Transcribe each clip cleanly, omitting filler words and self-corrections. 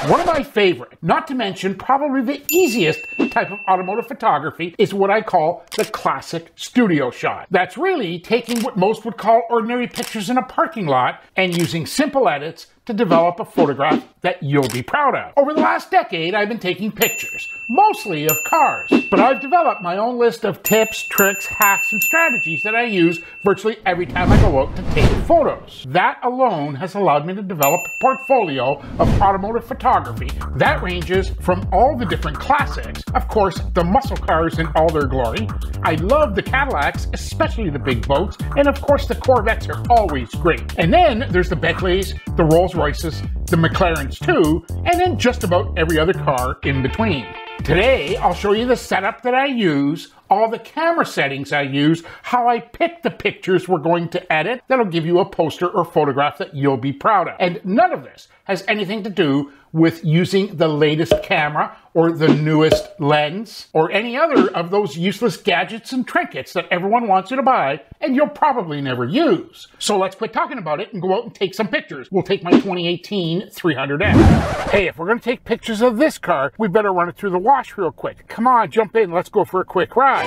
One of my favorite, not to mention probably the easiest type of automotive photography, is what I call the classic studio shot. That's really taking what most would call ordinary pictures in a parking lot and using simple edits to develop a photograph that you'll be proud of. Over the last decade, I've been taking pictures, mostly of cars, but I've developed my own list of tips, tricks, hacks, and strategies that I use virtually every time I go out to take photos. That alone has allowed me to develop a portfolio of automotive photography that ranges from all the different classics, of course, the muscle cars in all their glory. I love the Cadillacs, especially the big boats, and of course the Corvettes are always great. And then there's the Bentleys, the Rolls-Royces, the McLarens too, and then just about every other car in between. Today, I'll show you the setup that I use, all the camera settings I use, how I pick the pictures we're going to edit that'll give you a poster or photograph that you'll be proud of. And none of this has anything to do with using the latest camera or the newest lens or any other of those useless gadgets and trinkets that everyone wants you to buy and you'll probably never use. So let's quit talking about it and go out and take some pictures. We'll take my 2018 300M. Hey, if we're going to take pictures of this car, we better run it through the wash real quick. Come on, jump in. Let's go for a quick ride.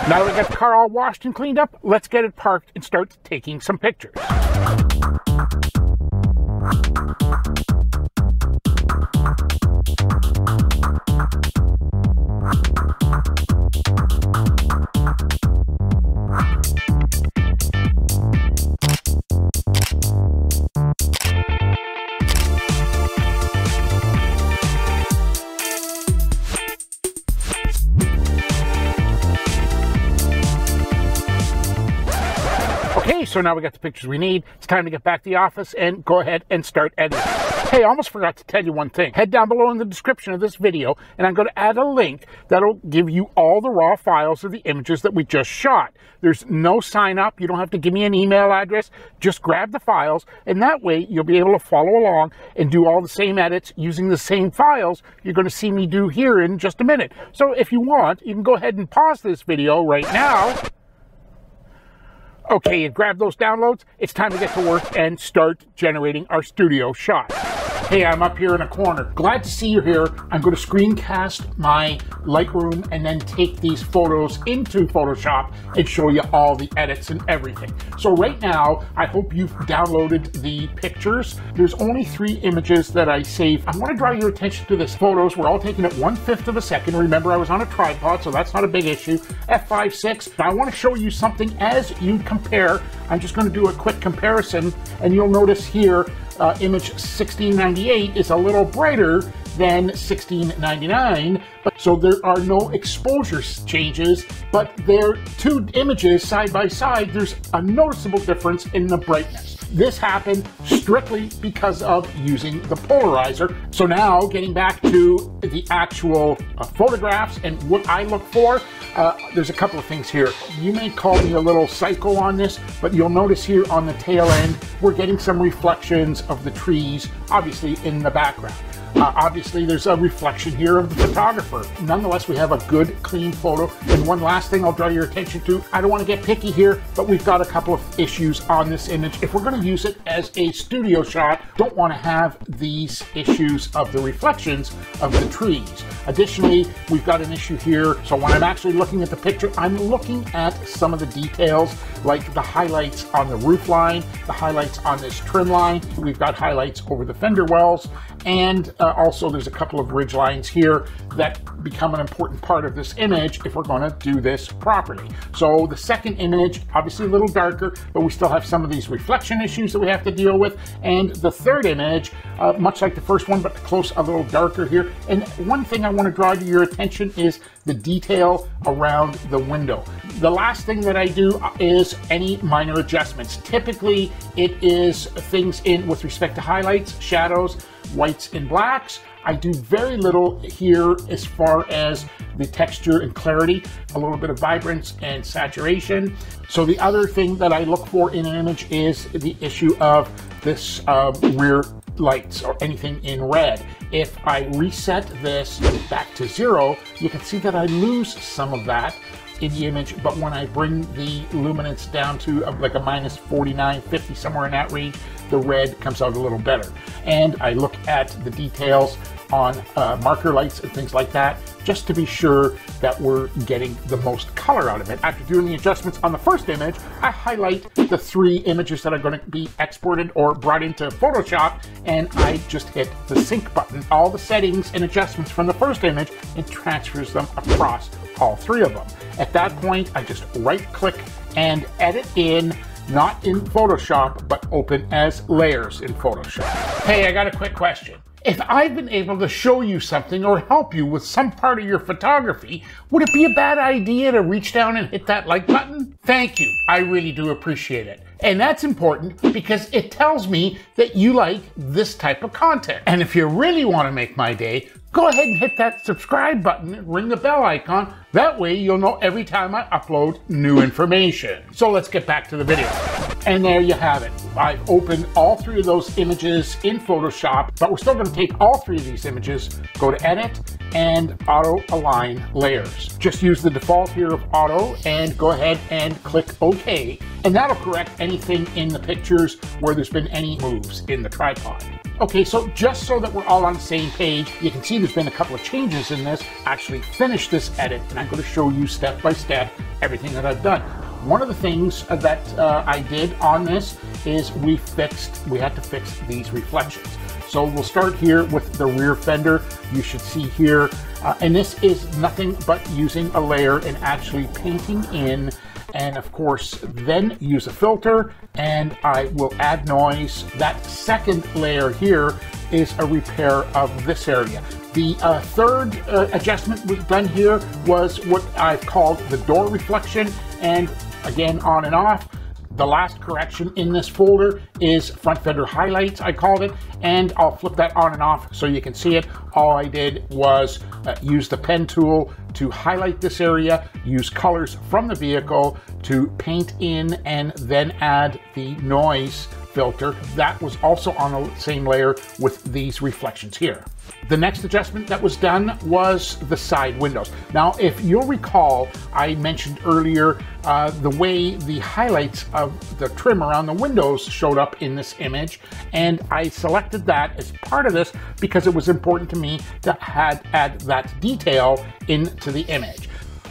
Now that we got the car all washed and cleaned up, let's get it parked and start taking some pictures. Okay, so now we got the pictures we need. It's time to get back to the office and go ahead and start editing. Hey, I almost forgot to tell you one thing. Head down below in the description of this video and I'm going to add a link that'll give you all the raw files of the images that we just shot. There's no sign up. You don't have to give me an email address. Just grab the files and that way you'll be able to follow along and do all the same edits using the same files you're going to see me do here in just a minute. So if you want, you can go ahead and pause this video right now. Okay, you grab those downloads, it's time to get to work and start generating our studio shot. Hey, I'm up here in a corner. Glad to see you here. I'm going to screencast my Lightroom and then take these photos into Photoshop and show you all the edits and everything. So right now, I hope you've downloaded the pictures. There's only 3 images that I saved. I want to draw your attention to this photos. We're all taken at 1/5 of a second. Remember, I was on a tripod, so that's not a big issue. f5.6. I want to show you something as you compare. I'm just going to do a quick comparison, and you'll notice here, image 1698 is a little brighter than 1699, so there are no exposure changes, but they're 2 images side by side. There's a noticeable difference in the brightness. This happened strictly because of using the polarizer. So now getting back to the actual photographs and what I look for, there's a couple of things here. You may call me a little psycho on this, but you'll notice here on the tail end, we're getting some reflections of the trees, obviously in the background. Obviously, there's a reflection here of the photographer. Nonetheless, we have a good, clean photo. And one last thing I'll draw your attention to, I don't want to get picky here, but we've got a couple of issues on this image. If we're going to use it as a studio shot, don't want to have these issues of the reflections of the trees. Additionally, we've got an issue here. So when I'm actually looking at the picture, I'm looking at some of the details, like the highlights on the roof line, the highlights on this trim line. We've got highlights over the fender wells, and also there's a couple of ridge lines here that become an important part of this image if we're going to do this properly. So the second image, obviously a little darker, but we still have some of these reflection issues that we have to deal with. And the third image, much like the first one, but close a little darker here. And one thing I want to draw to your attention is the detail around the window. The last thing that I do is any minor adjustments. Typically, it is things in with respect to highlights, shadows, whites and blacks. I do very little here as far as the texture and clarity, a little bit of vibrance and saturation. So the other thing that I look for in an image is the issue of this rear lights or anything in red. If I reset this back to 0, you can see that I lose some of that in the image, but when I bring the luminance down to like a minus 49, 50, somewhere in that range, the red comes out a little better. And I look at the details on marker lights and things like that, just to be sure that we're getting the most color out of it. After doing the adjustments on the first image, I highlight the 3 images that are going to be exported or brought into Photoshop, and I just hit the sync button. All the settings and adjustments from the first image, and transfers them across all 3 of them. At that point, I just right-click and edit in, not in Photoshop, but open as layers in Photoshop. Hey, I got a quick question. If I've been able to show you something or help you with some part of your photography, would it be a bad idea to reach down and hit that like button? Thank you. I really do appreciate it. And that's important because it tells me that you like this type of content. And if you really want to make my day, go ahead and hit that subscribe button and ring the bell icon. That way you'll know every time I upload new information. So let's get back to the video. And there you have it. I've opened all 3 of those images in Photoshop, but we're still going to take all 3 of these images, go to Edit, and Auto Align Layers. Just use the default here of Auto and go ahead and click OK. And that'll correct anything in the pictures where there's been any moves in the tripod. Okay, so just so that we're all on the same page, you can see there's been a couple of changes in this. I actually finished this edit, and I'm going to show you step by step everything that I've done. One of the things that I did on this is we had to fix these reflections. So we'll start here with the rear fender. You should see here, and this is nothing but using a layer and actually painting in, and of course then use a filter, and I will add noise. That second layer here is a repair of this area. The third adjustment was done here was what I've called the door reflection, and again, on and off. The last correction in this folder is front fender highlights, I called it, and I'll flip that on and off so you can see it. All I did was use the pen tool to highlight this area, use colors from the vehicle to paint in, and then add the noise filter. That was also on the same layer with these reflections here. The next adjustment that was done was the side windows. Now, if you'll recall, I mentioned earlier the way the highlights of the trim around the windows showed up in this image, and I selected that as part of this because it was important to me to add that detail into the image.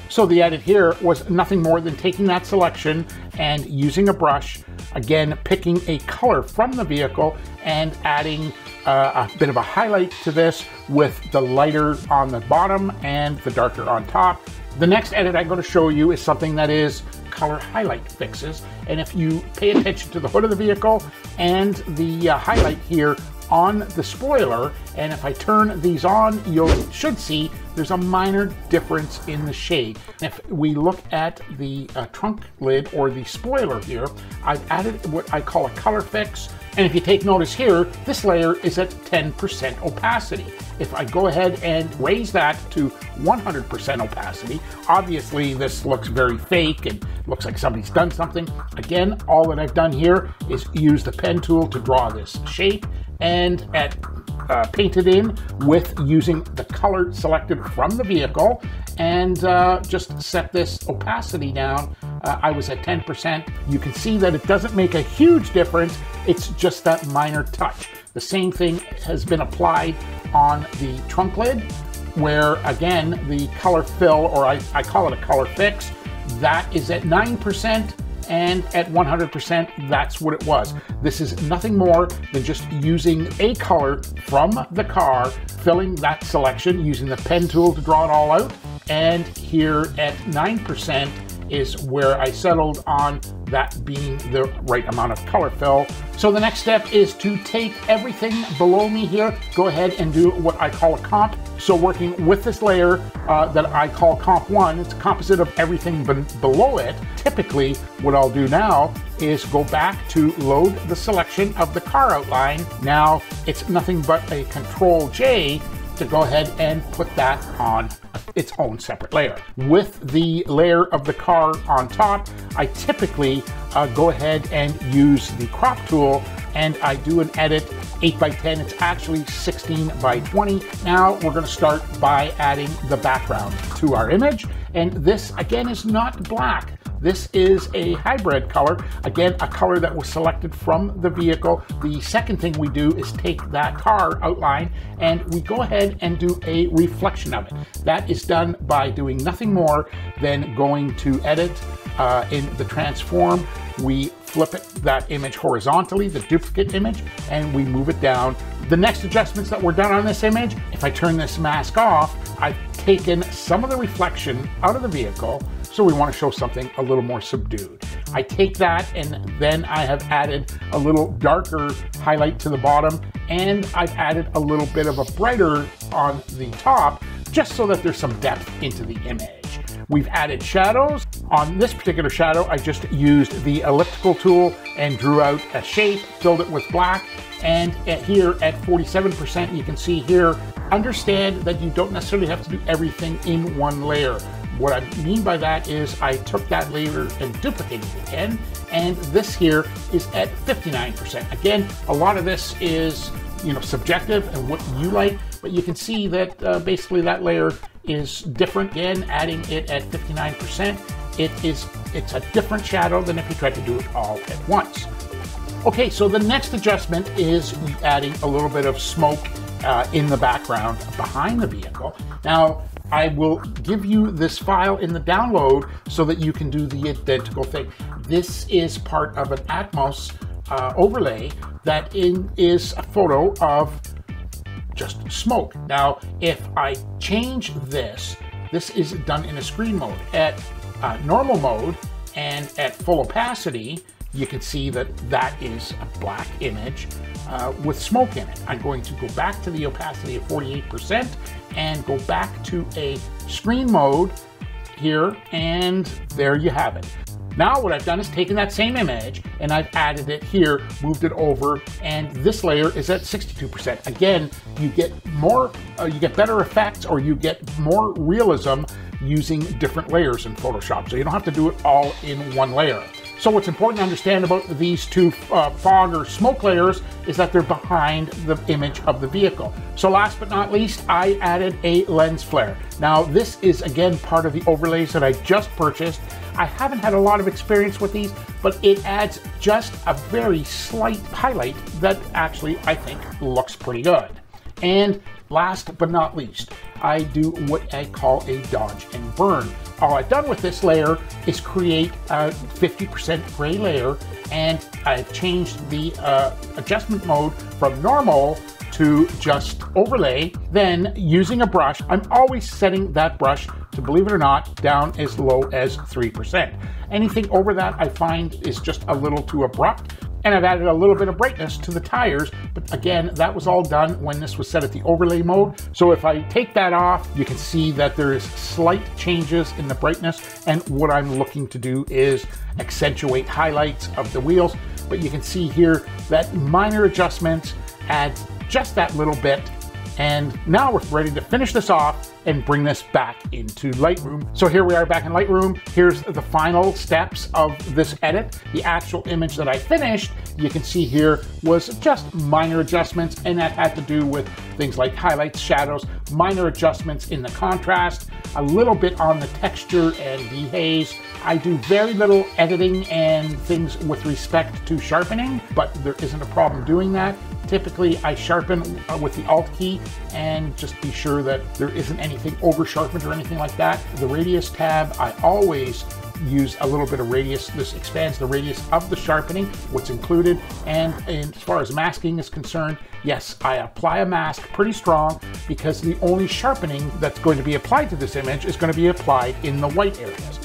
So the edit here was nothing more than taking that selection and using a brush, again picking a color from the vehicle and adding a bit of a highlight to this with the lighter on the bottom and the darker on top. The next edit I'm going to show you is something that is color highlight fixes, and if you pay attention to the hood of the vehicle and the highlight here on the spoiler, and if I turn these on, you should see there's a minor difference in the shade. If we look at the trunk lid or the spoiler here, I've added what I call a color fix, and if you take notice here, this layer is at 10% opacity. If I go ahead and raise that to 100% opacity, obviously this looks very fake and looks like somebody's done something. Again, all that I've done here is use the pen tool to draw this shape and paint it in with using the color selected from the vehicle, and just set this opacity down. I was at 10%. You can see that it doesn't make a huge difference. It's just that minor touch. The same thing has been applied on the trunk lid, where again, the color fill, or I call it a color fix, that is at 9%. And at 100%, that's what it was. This is nothing more than just using a color from the car, filling that selection, using the pen tool to draw it all out. And here at 9% is where I settled on that being the right amount of color fill. So the next step is to take everything below me here, go ahead and do what I call a comp. So working with this layer that I call comp 1, it's a composite of everything below it. Typically, what I'll do now is go back to load the selection of the car outline. Now it's nothing but a Control J to go ahead and put that on its own separate layer. With the layer of the car on top, I typically go ahead and use the crop tool, and I do an edit 8x10. It's actually 16 by 20. Now we're going to start by adding the background to our image, And this, again, is not black. This is a hybrid color. Again, a color that was selected from the vehicle. The second thing we do is take that car outline and we go ahead and do a reflection of it. That is done by doing nothing more than going to edit in the transform. We flip that image horizontally, the duplicate image, and we move it down. The next adjustments that were done on this image, if I turn this mask off, I've taken some of the reflection out of the vehicle, so we want to show something a little more subdued. I take that and then I have added a little darker highlight to the bottom, and I've added a little bit of a brighter on the top, just so that there's some depth into the image. We've added shadows. On this particular shadow, I just used the elliptical tool and drew out a shape, filled it with black, and here at 47%, you can see here, understand that you don't necessarily have to do everything in one layer. What I mean by that is I took that layer and duplicated it again, and this here is at 59%. Again, a lot of this is, you know, subjective and what you like, but you can see that basically that layer is different. Again, adding it at 59%, it's a different shadow than if you tried to do it all at once. Okay, so the next adjustment is adding a little bit of smoke in the background behind the vehicle. Now, I will give you this file in the download so that you can do the identical thing. This is part of an Atmos overlay that is a photo of just smoke. Now, if I change this is done in a screen mode. At normal mode and at full opacity, you can see that that is a black image with smoke in it. I'm going to go back to the opacity of 48% and go back to a screen mode here, and there you have it. Now what I've done is taken that same image and I've added it here, moved it over, and this layer is at 62%. Again, you get more, you get better effects, or you get more realism using different layers in Photoshop. So you don't have to do it all in one layer. So what's important to understand about these two fog or smoke layers is that they're behind the image of the vehicle. So last but not least, I added a lens flare. Now this is again part of the overlays that I just purchased. I haven't had a lot of experience with these, but it adds just a very slight highlight that actually I think looks pretty good. And last but not least, I do what I call a dodge and burn. All I've done with this layer is create a 50% gray layer, and I've changed the adjustment mode from normal to just overlay. Then using a brush, I'm always setting that brush to, believe it or not, down as low as 3%. Anything over that I find is just a little too abrupt. And I've added a little bit of brightness to the tires, but again, that was all done when this was set at the overlay mode. So if I take that off, you can see that there is slight changes in the brightness, and what I'm looking to do is accentuate highlights of the wheels. But you can see here that minor adjustments add just that little bit. And now we're ready to finish this off and bring this back into Lightroom. So here we are back in Lightroom. Here's the final steps of this edit. The actual image that I finished, you can see here, was just minor adjustments, and that had to do with things like highlights, shadows, minor adjustments in the contrast, a little bit on the texture and dehaze. I do very little editing and things with respect to sharpening, but there isn't a problem doing that. Typically, I sharpen with the Alt key and just be sure that there isn't anything over sharpened or anything like that. The radius tab, I always use a little bit of radius. This expands the radius of the sharpening, what's included. And as far as masking is concerned, yes, I apply a mask pretty strong, because the only sharpening that's going to be applied to this image is going to be applied in the white areas.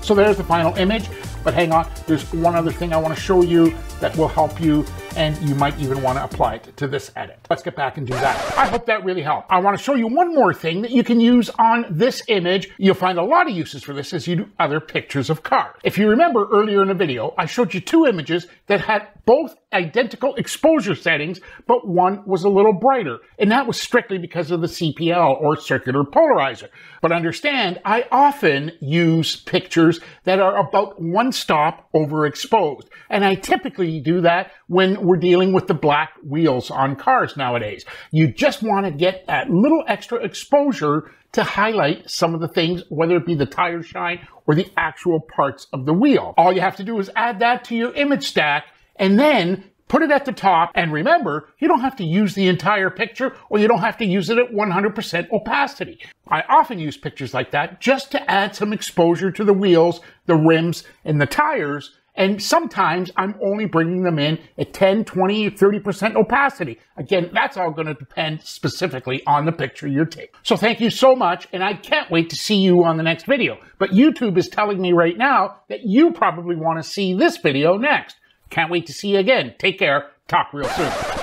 So there's the final image. But hang on, there's one other thing I want to show you that will help you, and you might even want to apply it to this edit. Let's get back and do that. I hope that really helped. I want to show you one more thing that you can use on this image. You'll find a lot of uses for this as you do other pictures of cars. If you remember earlier in the video, I showed you two images that had both identical exposure settings, but one was a little brighter, and that was strictly because of the CPL, or circular polarizer. But understand, I often use pictures that are about one stop overexposed, and I typically do that when we're dealing with the black wheels on cars nowadays. You just want to get that little extra exposure to highlight some of the things, whether it be the tire shine or the actual parts of the wheel. All you have to do is add that to your image stack and then put it at the top. And remember, you don't have to use the entire picture, or you don't have to use it at 100% opacity. I often use pictures like that just to add some exposure to the wheels, the rims, and the tires. And sometimes I'm only bringing them in at 10, 20, 30% opacity. Again, that's all going to depend specifically on the picture you're taking. So thank you so much, and I can't wait to see you on the next video. But YouTube is telling me right now that you probably want to see this video next. Can't wait to see you again. Take care. Talk real soon.